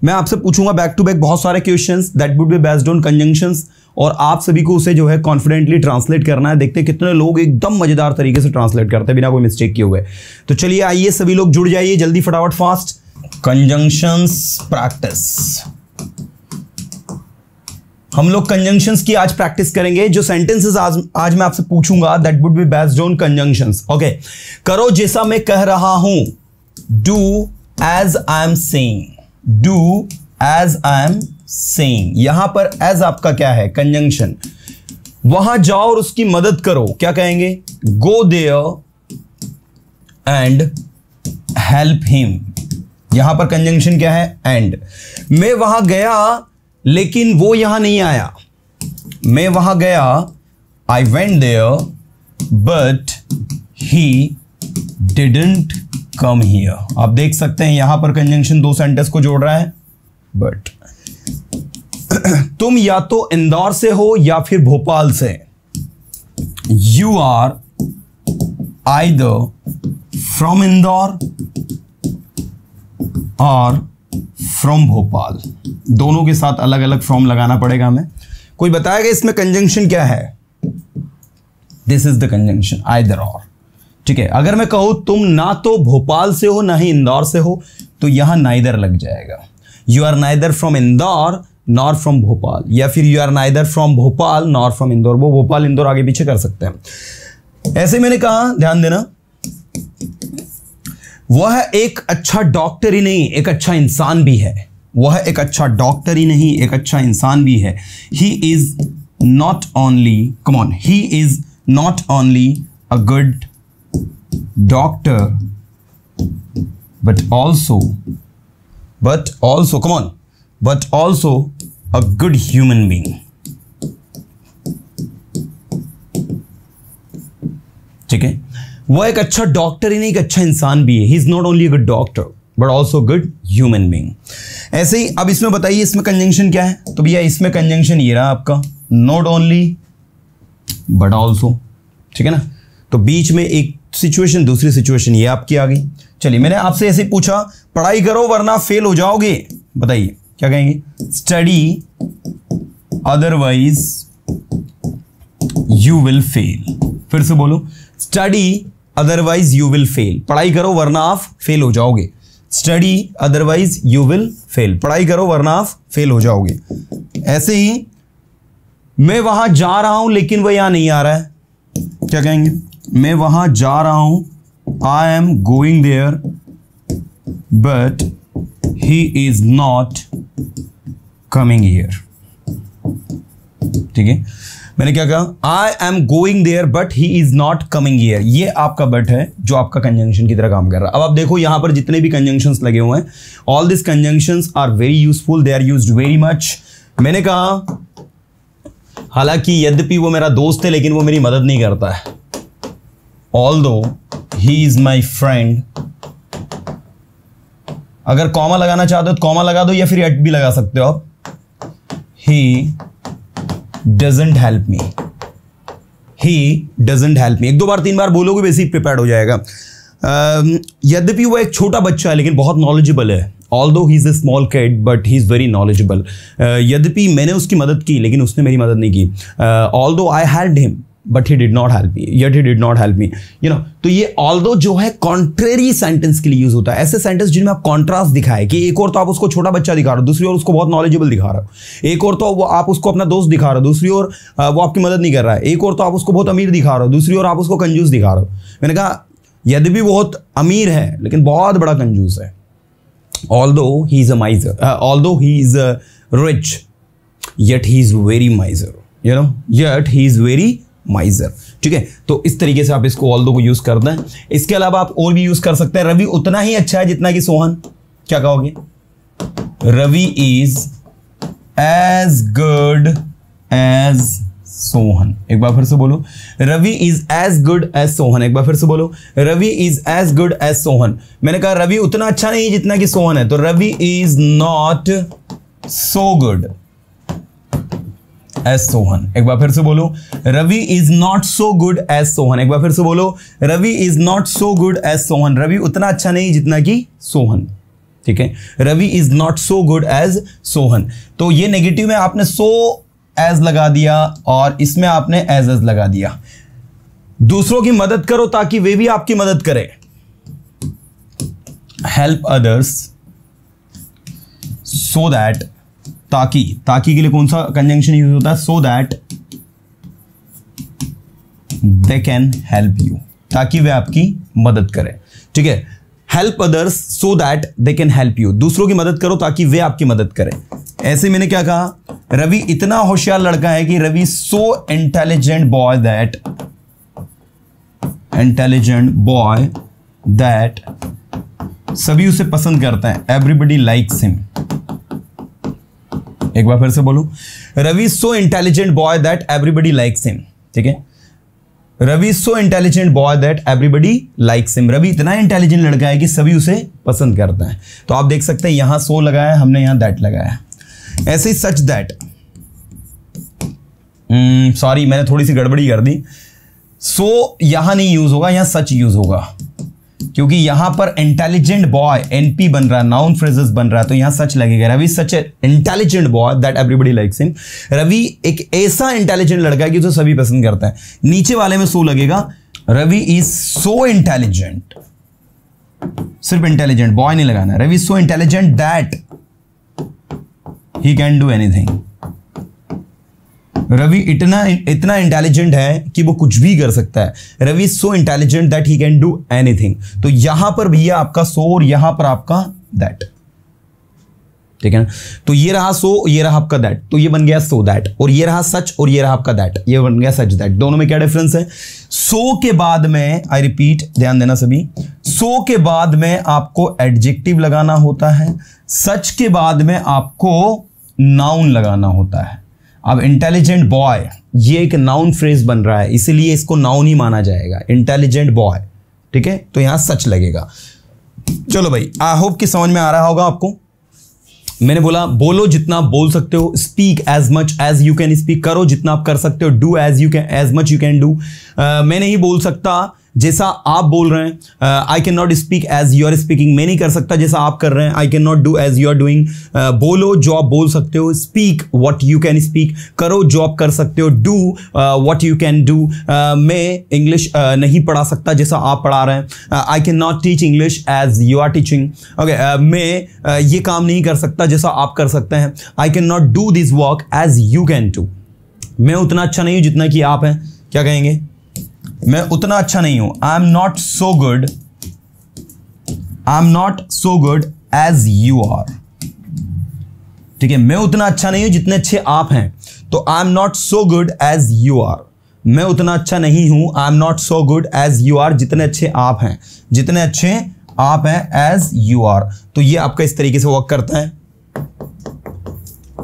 मैं आपसे पूछूंगा बैक टू बैक बहुत सारे questions that would be based on conjunctions, और आप सभी को उसे जो है कॉन्फिडेंटली ट्रांसलेट करना है। देखते हैं कितने लोग एकदम मजेदार तरीके से ट्रांसलेट करते हैं बिना कोई मिस्टेक किए हुए। तो चलिए आइए सभी लोग जुड़ जाइए जल्दी फटाफट फास्ट। कंजंक्शंस प्रैक्टिस, हम लोग कंजंक्शंस की आज प्रैक्टिस करेंगे। जो सेंटेंसेस आज मैं आपसे पूछूंगा that would be based on conjunctions. Okay, करो जैसा मैं कह रहा हूं, do as I am saying, do as I am saying. यहां पर एज आपका क्या है? कंजंक्शन। वहां जाओ और उसकी मदद करो, क्या कहेंगे? Go there and help him. यहां पर कंजंक्शन क्या है? एंड। मैं वहां गया लेकिन वो यहां नहीं आया। मैं वहां गया, I went there but he didn't come here. आप देख सकते हैं यहां पर कंजंक्शन दो सेंटेंस को जोड़ रहा है। बट तुम या तो इंदौर से हो या फिर भोपाल से। You are either from Indore और फ्रॉम भोपाल। दोनों के साथ अलग अलग फ्रॉम लगाना पड़ेगा हमें। कोई बताएगा इसमें कंजंक्शन क्या है? This is the conjunction, either और। ठीक है, अगर मैं कहूं तुम ना तो भोपाल से हो ना ही इंदौर से हो, तो यहां नाइदर लग जाएगा। You are neither from Indore nor from Bhopal, या फिर you are neither from Bhopal nor from Indore. वो भोपाल इंदौर आगे पीछे कर सकते हैं। ऐसे मैंने कहा, ध्यान देना, वह एक अच्छा डॉक्टर ही नहीं एक अच्छा इंसान भी है। वह एक अच्छा डॉक्टर ही नहीं एक अच्छा इंसान भी है। ही is not only, come on, he is not only a good doctor but also, come on, but also a good human being. ठीक है, वह एक अच्छा डॉक्टर ही नहीं एक अच्छा इंसान भी है। ही is not only a good doctor but also good human being. ऐसे ही अब इसमें बताइए इसमें कंजंक्शन क्या है? तो भैया इसमें कंजंक्शन ये रहा आपका, नॉट ओनली बट ऑल्सो। ठीक है ना, तो बीच में एक सिचुएशन दूसरी सिचुएशन ये आपकी आ गई। चलिए, मैंने आपसे ऐसे पूछा पढ़ाई करो वरना फेल हो जाओगे, बताइए क्या कहेंगे? Study otherwise you will fail. फिर से बोलो, study otherwise you will fail. पढ़ाई करो वरना आप फेल हो जाओगे। Study otherwise you will fail, पढ़ाई करो वरना आप फेल हो जाओगे। ऐसे ही मैं वहां जा रहा हूं लेकिन वह यहां नहीं आ रहा है, क्या कहेंगे? मैं वहां जा रहा हूं, I am going there but he is not coming here. ठीक है, मैंने क्या कहा? I am going there but he is not coming here. ये आपका बट है जो आपका कंजंक्शन की तरह काम कर रहा है। अब आप देखो यहां पर जितने भी कंजंक्शंस लगे हुए हैं, all this conjunctions are very useful, they are used very much. मैंने कहा हालांकि यद्यपि वो मेरा दोस्त है लेकिन वो मेरी मदद नहीं करता है। Although he is my friend. अगर कॉमा लगाना चाहते हो तो कॉमा लगा दो या फिर एट भी लगा सकते हो आप। He doesn't help me, he doesn't help me. एक दो बार तीन बार बोलोगे बेसिक प्रिपेयर्ड हो जाएगा। यद्यपि वो एक छोटा बच्चा है लेकिन बहुत नॉलेजेबल है। Although he is a small kid but he is very knowledgeable. यद्यपि मैंने उसकी मदद की लेकिन उसने मेरी मदद नहीं की। Although I helped him but he did not help me, yet he did not help me. You know, तो ये ऑल्दो जो है कॉन्ट्रेरी सेंटेंस के लिए यूज होता है। ऐसे सेंटेंस जिनमें आप कॉन्ट्रास्ट दिखाए कि एक और तो आप उसको छोटा बच्चा दिखा रहे हो, दूसरी ओर उसको बहुत नॉलेजेबल दिखा रहे हो। एक और तो वो आप उसको अपना दोस्त दिखा रहे हो, दूसरी ओर वो आपकी मदद नहीं कर रहा है। एक और तो आप उसको बहुत अमीर दिखा रहे हो, दूसरी ओर आप उसको कंजूस दिखा रहे हो। मैंने कहा यद्यपि वो बहुत अमीर है लेकिन बहुत बड़ा कंजूस है। Although he is a माइजर, although he is rich yet he is very माइजर, you know, yet he is very माइजर। ठीक है, तो इस तरीके से आप इसको ऑल्दो को यूज करते हैं। इसके अलावा आप और भी यूज कर सकते हैं। रवि उतना ही अच्छा है जितना कि सोहन, क्या कहोगे? Ravi is as good as Sohan. एक बार फिर से बोलो, Ravi is as good as Sohan. एक बार फिर से बोलो, Ravi is as good as Sohan. मैंने कहा रवि उतना अच्छा नहीं जितना कि सोहन है, तो Ravi is not so good as Sohan. एक बार फिर से बोलो, Ravi is not so good as Sohan. एक बार फिर से बोलो, Ravi is not so good as Sohan. Ravi उतना अच्छा नहीं जितना कि सोहन। ठीक है। Ravi is not so good as Sohan, तो ये नेगेटिव में आपने सो एज लगा दिया और इसमें आपने एज लगा दिया। दूसरों की मदद करो ताकि वे भी आपकी मदद करें। हेल्प अदर्स सो दैट, ताकि, ताकि के लिए कौन सा कंजंक्शन यूज होता है? So that they can help you, ताकि वे आपकी मदद करें, ठीक है। Help others so that they can help you, दूसरों की मदद करो ताकि वे आपकी मदद करें। ऐसे मैंने क्या कहा? रवि इतना होशियार लड़का है कि Ravi so intelligent boy that, intelligent boy that सभी उसे पसंद करते हैं। Everybody likes him. एक बार फिर से बोलूं, Ravi so intelligent boy that everybody likes him, ठीक है। Ravi so intelligent boy that everybody likes him, Ravi इतना इंटेलिजेंट लड़का है कि सभी उसे पसंद करते हैं। तो आप देख सकते हैं यहां सो लगाया, हमने यहां दैट लगाया। ऐसे ही सच दैट, सॉरी मैंने थोड़ी सी गड़बड़ी कर दी। सो यहां नहीं यूज होगा, यहां सच यूज होगा, क्योंकि यहां पर इंटेलिजेंट बॉय एनपी बन रहा है, नाउन फ्रेजेस बन रहा है, तो यहां सच लगेगा। Ravi such intelligent boy that everybody likes him, Ravi एक ऐसा इंटेलिजेंट लड़का है कि उसे सभी पसंद करते हैं। नीचे वाले में सो लगेगा, रवि इज सो इंटेलिजेंट, सिर्फ इंटेलिजेंट, बॉय नहीं लगाना। Ravi so intelligent that he can do anything, Ravi इतना इंटेलिजेंट है कि वो कुछ भी कर सकता है। Ravi so intelligent that he can do anything, तो यहां पर भैया आपका सो और यहां पर आपका दैट, ठीक है ना। तो ये रहा सो, ये रहा आपका दैट, तो ये बन गया सो दैट, और ये रहा सच और ये रहा आपका दैट, ये बन गया सच दैट। दोनों में क्या डिफरेंस है? सो के बाद में, आई रिपीट, ध्यान देना सभी, सो के बाद में आपको एडजेक्टिव लगाना होता है, सच के बाद में आपको नाउन लगाना होता है। अब इंटेलिजेंट बॉय ये एक नाउन फ्रेज बन रहा है, इसीलिए इसको नाउन ही माना जाएगा, इंटेलिजेंट बॉय, ठीक है। तो यहां सच लगेगा। चलो भाई, आई होप कि समझ में आ रहा होगा आपको। मैंने बोला बोलो जितना आप बोल सकते हो, speak as much as you can speak, करो जितना आप कर सकते हो, do as you can, as much you can do. मैं नहीं बोल सकता जैसा आप बोल रहे हैं, I can not speak as you are speaking, मैं नहीं कर सकता जैसा आप कर रहे हैं, I can not do as you are doing. बोलो जो आप बोल सकते हो, speak what you can speak, करो जो आप कर सकते हो, do what you can do. मैं इंग्लिश नहीं पढ़ा सकता जैसा आप पढ़ा रहे हैं, I can not teach English as you are teaching. Okay, मैं ये काम नहीं कर सकता जैसा आप कर सकते हैं, I can not do this work as you can do. मैं उतना अच्छा नहीं हूं जितना कि आप हैं, क्या कहेंगे? मैं उतना अच्छा नहीं हूं, I am not so good, I am not so good as you are, ठीक है। मैं उतना अच्छा नहीं हूं जितने अच्छे आप हैं, तो I am not so good as you are. मैं उतना अच्छा नहीं हूं, I am not so good as you are, जितने अच्छे आप हैं, जितने अच्छे आप हैं एज यू आर। तो ये आपका इस तरीके से वर्क करता है।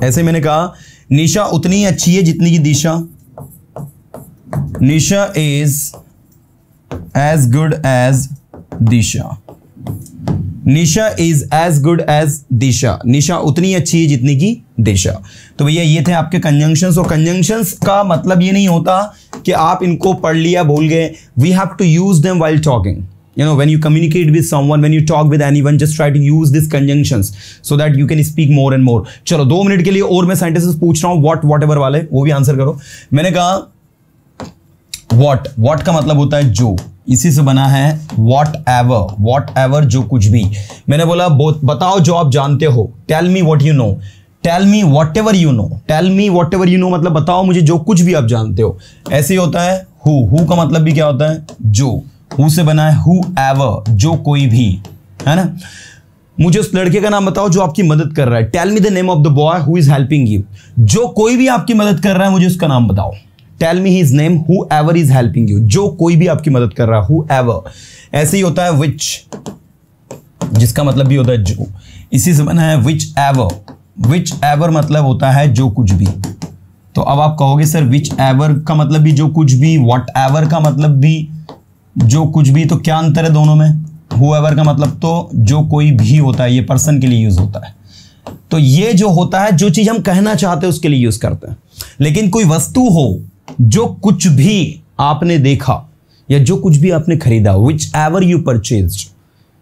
ऐसे मैंने कहा निशा उतनी अच्छी है जितनी की Disha, Nisha is as good as Disha, Nisha is as good as Disha, Nisha उतनी अच्छी है जितनी की दिशा। तो भैया ये थे आपके कंजंक्शंस, और कंजंक्शंस का मतलब ये नहीं होता कि आप इनको पढ़ लिया भूल गए, we have to use them while talking. You know, when you communicate with someone, when you talk with anyone, just try to use these conjunctions so that you can speak more and more. चलो 2 minute के लिए और मैं sentences पूछ रहा हूँ, whatever वाले, वो भी आंसर करो। मैंने कहा what का मतलब होता है जो, इसी से बना है whatever जो कुछ भी। मैंने बोला बताओ जो आप जानते हो, tell me what you know, tell me whatever you know, tell me whatever you know मतलब बताओ मुझे जो कुछ भी आप जानते हो। ऐसे ही होता है who का मतलब भी क्या होता है? जो। हु से बना है whoever, जो कोई भी, है ना। मुझे उस लड़के का नाम बताओ जो आपकी मदद कर रहा है, tell me the name of the boy who is helping you. जो कोई भी आपकी मदद कर रहा है मुझे उसका नाम बताओ, tell me his name whoever is helping you, जो कोई भी आपकी मदद कर रहा है, whoever। ऐसे ही होता है which, जिसका मतलब भी होता है जो, इसी से बना है whichever मतलब होता है जो कुछ भी। तो अब आप कहोगे सर whichever का मतलब भी जो कुछ भी, whatever का मतलब भी जो कुछ भी, तो क्या अंतर है दोनों में? whoever का मतलब तो जो कोई भी होता है, ये पर्सन के लिए यूज होता है। तो ये जो होता है, जो चीज हम कहना चाहते हैं उसके लिए यूज करते हैं। लेकिन कोई वस्तु हो, जो कुछ भी आपने देखा या जो कुछ भी आपने खरीदा, whichever you purchased,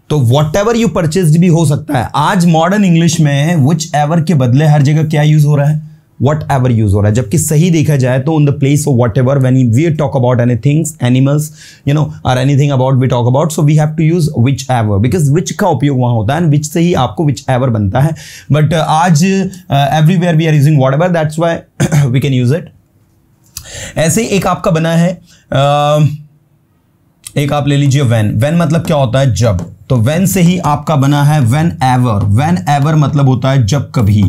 तो वॉट एवर यू परचेस्ड भी हो सकता है। आज मॉडर्न इंग्लिश में विच एवर के बदले हर जगह क्या यूज हो रहा है, वॉट एवर यूज हो रहा है, जबकि सही देखा जाए तो in the place of whatever when we talk about anything, animals, और anything about we talk about, so we have to use whichever, because which का उपयोग वहां होता है एंड विच से ही आपको विच एवर बनता है। बट आज everywhere we are using whatever, that's why we can use it. ऐसे एक आपका बना है, एक आप ले लीजिए व्हेन। व्हेन मतलब क्या होता है, जब। तो व्हेन से ही आपका बना है व्हेन एवर। व्हेन एवर मतलब होता है जब कभी,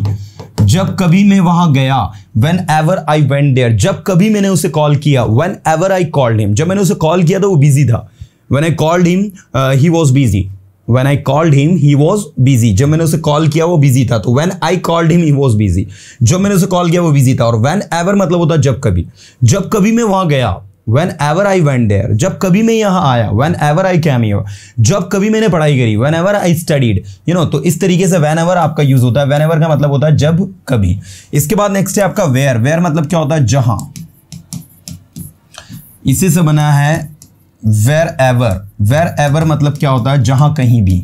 जब कभी मैं वहां गया। Whenever I went there, जब कभी मैंने उसे कॉल किया। Whenever I called him, जब मैंने उसे कॉल किया तो वो बिजी था। When I called him he was busy. When I called him he was busy, जब मैंने उसे कॉल किया वो बिजी था। तो when I called him he was busy, जब मैंने उसे कॉल किया वो बिजी था। और व्हेन एवर मतलब होता है जब कभी, जब कभी मैं वहां गया। When ever I went there, जब कभी मैं यहाँ आया। Whenever I came here, जब कभी मैंने पढ़ाई करी। Whenever I studied, तो इस तरीके से whenever आपका यूज होता है। Whenever का मतलब होता है जब कभी। इसके बाद नेक्स्ट है आपका where। Where मतलब क्या होता है, जहां। इसी से बना है wherever। Wherever मतलब क्या होता है, जहां कहीं भी।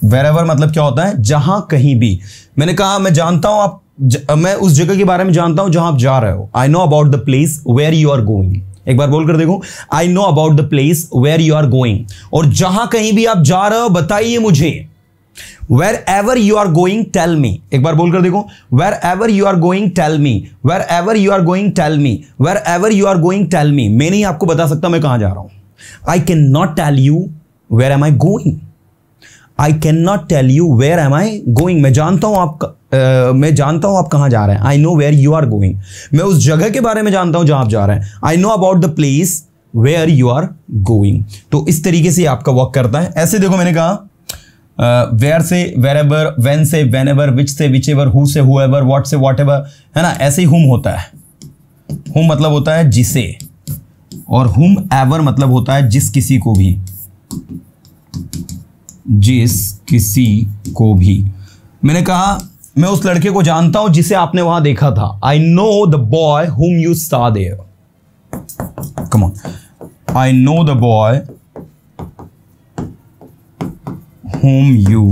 Wherever मतलब क्या होता है, जहां कहीं भी। मैंने कहा मैं जानता हूं आप, मैं उस जगह के बारे में जानता हूं जहां आप जा रहे हो। I know about the place where you are going. एक बार बोल कर देखो, I know about the place where you are going. और जहां कहीं भी आप जा रहे हो बताइए मुझे। Wherever you are going tell me. एक बार बोल कर देखो, wherever you are going tell me. Wherever you are going tell me. Wherever you are going tell me. मैं नहीं आपको बता सकता मैं कहां जा रहा हूं। I can not tell you where am I going. I can not tell you where am I going. मैं जानता हूं आप कहां जा रहे हैं। I know where you are going. मैं उस जगह के बारे में जानता हूं जहां आप जा रहे हैं। I know about the place where you are going. तो इस तरीके से आपका वर्क करता है। ऐसे देखो, मैंने कहा वेयर से वेरेवर, व्हेन से व्हेनेवर, विच से विचएवर, हु से हुएवर, व्हाट से व्हाटएवर, है ना। ऐसे ही हुम होता है। हुम मतलब होता है जिसे, और हुम एवर मतलब होता है जिस किसी को भी। जिस किसी को भी। मैंने कहा मैं उस लड़के को जानता हूं जिसे आपने वहां देखा था। I know the boy whom you saw there. Come on, I know the boy whom you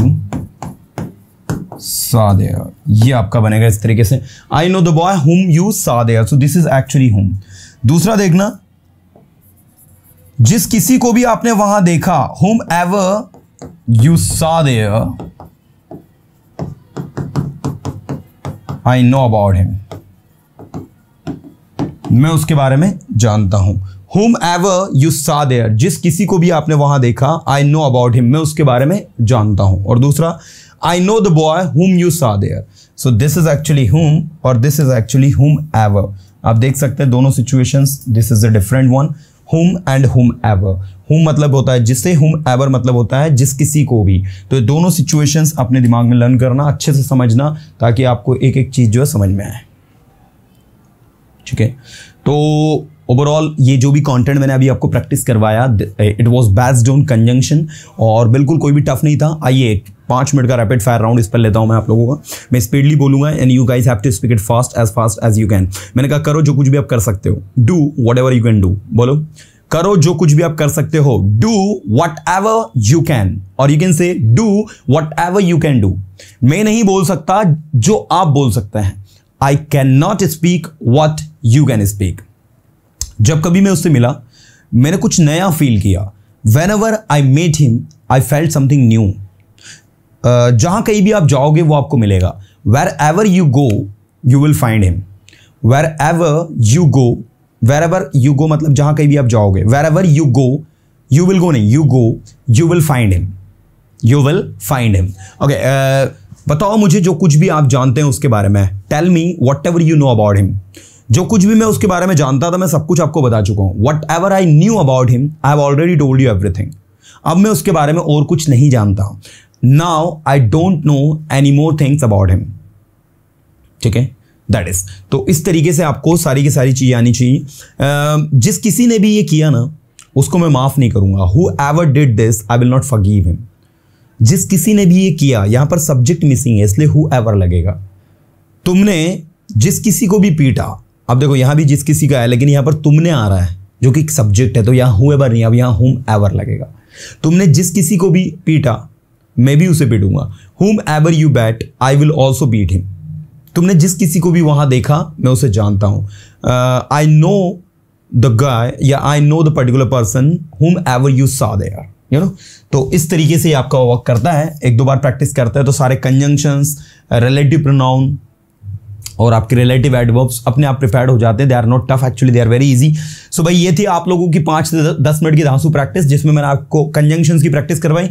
saw there. ये आपका बनेगा इस तरीके से, I know the boy whom you saw there. So this is actually whom. दूसरा देखना, जिस किसी को भी आपने वहां देखा। हुम ever you saw there, I know about him, मैं उसके बारे में जानता हूं। whomever you saw there, जिस किसी को भी आपने वहां देखा। I know about him, मैं उसके बारे में जानता हूं। और दूसरा, I know the boy whom you saw there, so this is actually whom और this is actually whomever। आप देख सकते हैं दोनों situations, this is a different one, whom and whomever। whom मतलब होता है जिससे, whomever मतलब होता है जिस किसी को भी। तो ये दोनों सिचुएशंस अपने दिमाग में लर्न करना, अच्छे से समझना, ताकि आपको एक एक चीज जो है समझ में आए। ठीक है, तो ओवरऑल ये जो भी कंटेंट मैंने अभी आपको प्रैक्टिस करवाया, it was based on conjunction, और बिल्कुल कोई भी टफ नहीं था। आइए 5 मिनट का रैपिड फायर राउंड इस पर लेता हूं मैं आप लोगों का। मैं स्पीडली बोलूंगा and you guys have to speak it fast as you can. मैंने कहा करो जो कुछ भी आप कर सकते हो। Do whatever you can do. बोलो, करो जो कुछ भी आप कर सकते हो। Do whatever you can, और you can say do whatever you can do. मैं नहीं बोल सकता जो आप बोल सकते हैं। I can not speak what you can speak. जब कभी मैं उससे मिला, मैंने कुछ नया फील किया। Whenever I met him, I felt something new. जहां कहीं भी आप जाओगे वो आपको मिलेगा। Wherever you go you will find him. Wherever you go, wherever you go मतलब जहां कहीं भी आप जाओगे। Wherever you go, you will go नहीं, you go, you will find him. You will find him. Okay, बताओ मुझे जो कुछ भी आप जानते हैं उसके बारे में। Tell me whatever you know about him. जो कुछ भी मैं उसके बारे में जानता था, मैं सब कुछ आपको बता चुका हूं। What ever I knew about him, I have already told you everything. अब मैं उसके बारे में और कुछ नहीं जानता। Now I don't know any more things about him. ठीक है, दैट इज। तो इस तरीके से आपको सारी की सारी चीजें आनी चाहिए। जिस किसी ने भी ये किया ना, उसको मैं माफ नहीं करूंगा। Who ever did this I will not forgive him. जिस किसी ने भी ये किया, यहां पर सब्जेक्ट मिसिंग है इसलिए हु एवर लगेगा। तुमने जिस किसी को भी पीटा, अब देखो यहां भी जिस किसी का है लेकिन यहां पर तुमने आ रहा है, जो कि एक सब्जेक्ट है, तो यहाँ whoever नहीं, अब यहाँ whomever लगेगा। तुमने जिस किसी को भी पीटा मैं भी उसे पीटूंगा। whomever you beat I will also beat him। तुमने जिस किसी को भी वहां देखा मैं उसे जानता हूं। I know the guy या I know the particular person whomever you saw there, you know। तो इस तरीके से आपका वर्क करता है। एक दो बार प्रैक्टिस करता है तो सारे कंजंक्शंस, रिलेटिव प्रोनाउन और आपके रिलेटिव एडवर्ब्स अपने आप प्रिपेयर्ड हो जाते हैं। They are not tough, actually they are very easy. So भाई ये थी आप लोगों की 5 से 10 मिनट की धांसू प्रैक्टिस, जिसमें मैंने आपको कंजंक्शंस की प्रैक्टिस करवाई,